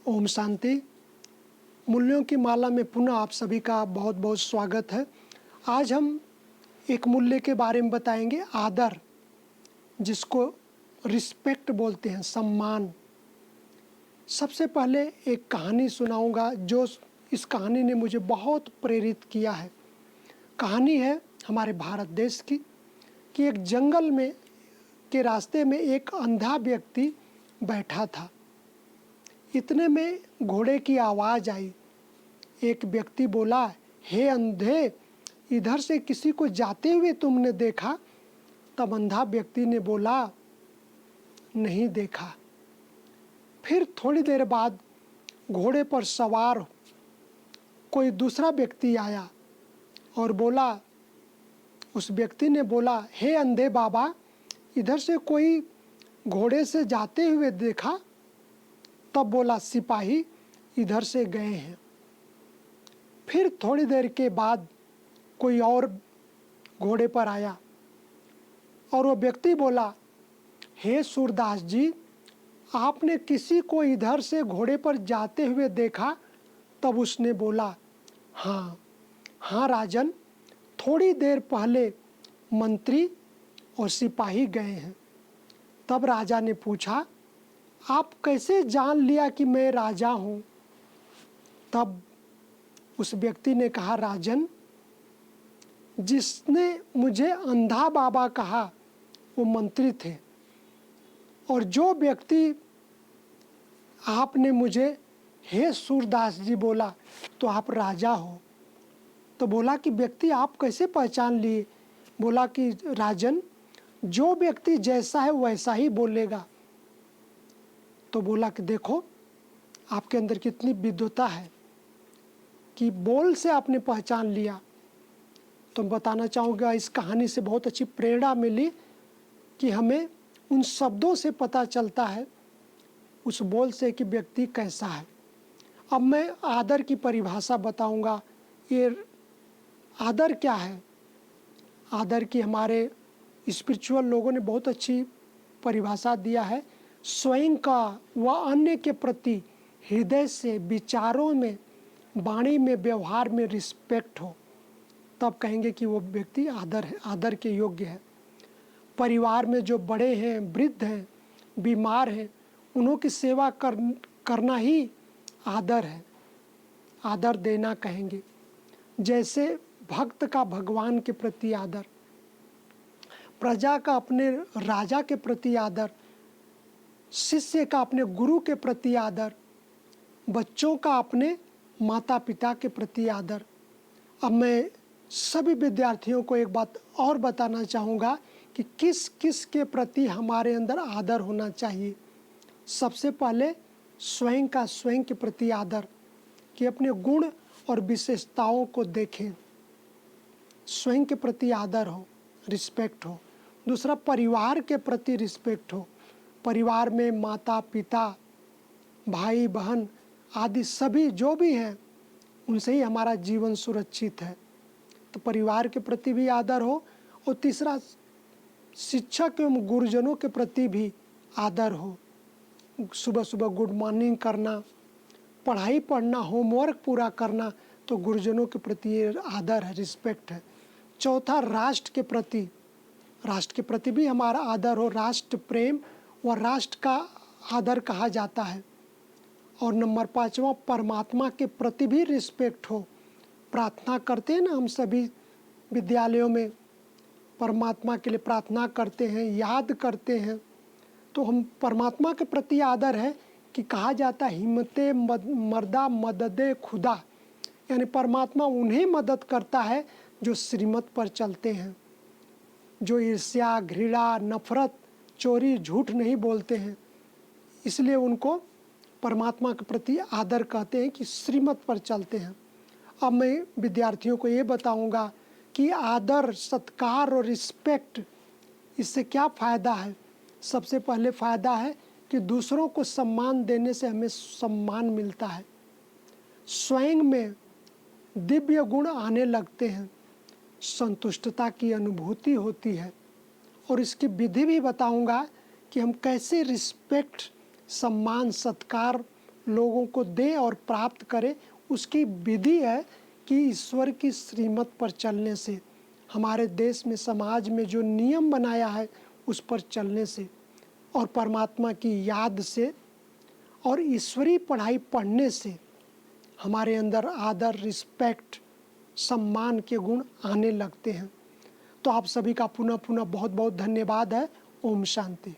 ओम शांति। मूल्यों की माला में पुनः आप सभी का बहुत बहुत स्वागत है। आज हम एक मूल्य के बारे में बताएंगे, आदर, जिसको रिस्पेक्ट बोलते हैं, सम्मान। सबसे पहले एक कहानी सुनाऊंगा जो इस कहानी ने मुझे बहुत प्रेरित किया है। कहानी है हमारे भारत देश की कि एक जंगल में के रास्ते में एक अंधा व्यक्ति बैठा था। इतने में घोड़े की आवाज़ आई। एक व्यक्ति बोला, हे अंधे, इधर से किसी को जाते हुए तुमने देखा? तब अंधा व्यक्ति ने बोला, नहीं देखा। फिर थोड़ी देर बाद घोड़े पर सवार कोई दूसरा व्यक्ति आया और बोला, उस व्यक्ति ने बोला, हे अंधे बाबा, इधर से कोई घोड़े से जाते हुए देखा? तब बोला, सिपाही इधर से गए हैं। फिर थोड़ी देर के बाद कोई और घोड़े पर आया और वो व्यक्ति बोला, हे सूरदास जी, आपने किसी को इधर से घोड़े पर जाते हुए देखा? तब उसने बोला, हाँ राजन, थोड़ी देर पहले मंत्री और सिपाही गए हैं। तब राजा ने पूछा, आप कैसे जान लिया कि मैं राजा हूँ? तब उस व्यक्ति ने कहा, राजन, जिसने मुझे अंधा बाबा कहा वो मंत्री थे, और जो व्यक्ति आपने मुझे हे सूरदास जी बोला तो आप राजा हो। तो बोला कि व्यक्ति आप कैसे पहचान लिए? बोला कि राजन, जो व्यक्ति जैसा है वैसा ही बोलेगा। तो बोला कि देखो आपके अंदर कितनी विद्वता है कि बोल से आपने पहचान लिया। तो बताना चाहूँगा, इस कहानी से बहुत अच्छी प्रेरणा मिली कि हमें उन शब्दों से पता चलता है, उस बोल से, कि व्यक्ति कैसा है। अब मैं आदर की परिभाषा बताऊँगा। ये आदर क्या है? आदर की हमारे स्पिरिचुअल लोगों ने बहुत अच्छी परिभाषा दिया है। स्वयं का व अन्य के प्रति हृदय से, विचारों में, वाणी में, व्यवहार में रिस्पेक्ट हो, तब कहेंगे कि वो व्यक्ति आदर है, आदर के योग्य है। परिवार में जो बड़े हैं, वृद्ध हैं, बीमार हैं, उन्हों की सेवा करना ही आदर है, आदर देना कहेंगे। जैसे भक्त का भगवान के प्रति आदर, प्रजा का अपने राजा के प्रति आदर, शिष्य का अपने गुरु के प्रति आदर, बच्चों का अपने माता पिता के प्रति आदर। अब मैं सभी विद्यार्थियों को एक बात और बताना चाहूँगा कि किस किस के प्रति हमारे अंदर आदर होना चाहिए। सबसे पहले स्वयं का, स्वयं के प्रति आदर, कि अपने गुण और विशेषताओं को देखें, स्वयं के प्रति आदर हो, रिस्पेक्ट हो। दूसरा, परिवार के प्रति रिस्पेक्ट हो। परिवार में माता पिता, भाई बहन आदि सभी जो भी हैं, उनसे ही हमारा जीवन सुरक्षित है, तो परिवार के प्रति भी आदर हो। और तीसरा, शिक्षक एवं गुरुजनों के प्रति भी आदर हो। सुबह सुबह गुड मॉर्निंग करना, पढ़ाई पढ़ना, होमवर्क पूरा करना, तो गुरुजनों के प्रति ये आदर है, रिस्पेक्ट है। चौथा, राष्ट्र के प्रति भी हमारा आदर हो। राष्ट्र प्रेम व राष्ट्र का आदर कहा जाता है। और नंबर 5वां, परमात्मा के प्रति भी रिस्पेक्ट हो। प्रार्थना करते हैं ना हम सभी विद्यालयों में, परमात्मा के लिए प्रार्थना करते हैं, याद करते हैं, तो हम परमात्मा के प्रति आदर है कि कहा जाता है, हिम्मते मर्दा मददे खुदा, यानी परमात्मा उन्हें मदद करता है जो श्रीमत पर चलते हैं, जो ईर्ष्या, घृणा, नफरत, चोरी, झूठ नहीं बोलते हैं। इसलिए उनको परमात्मा के प्रति आदर कहते हैं कि श्रीमत पर चलते हैं। अब मैं विद्यार्थियों को ये बताऊंगा कि आदर, सत्कार और रिस्पेक्ट, इससे क्या फ़ायदा है। सबसे पहले फ़ायदा है कि दूसरों को सम्मान देने से हमें सम्मान मिलता है, स्वयं में दिव्य गुण आने लगते हैं, संतुष्टता की अनुभूति होती है। और इसकी विधि भी बताऊंगा कि हम कैसे रिस्पेक्ट, सम्मान, सत्कार लोगों को दे और प्राप्त करे, उसकी विधि है कि ईश्वर की श्रीमत पर चलने से, हमारे देश में समाज में जो नियम बनाया है उस पर चलने से, और परमात्मा की याद से और ईश्वरीय पढ़ाई पढ़ने से हमारे अंदर आदर, रिस्पेक्ट, सम्मान के गुण आने लगते हैं। तो आप सभी का पुनः पुनः बहुत बहुत धन्यवाद है। ओम शांति।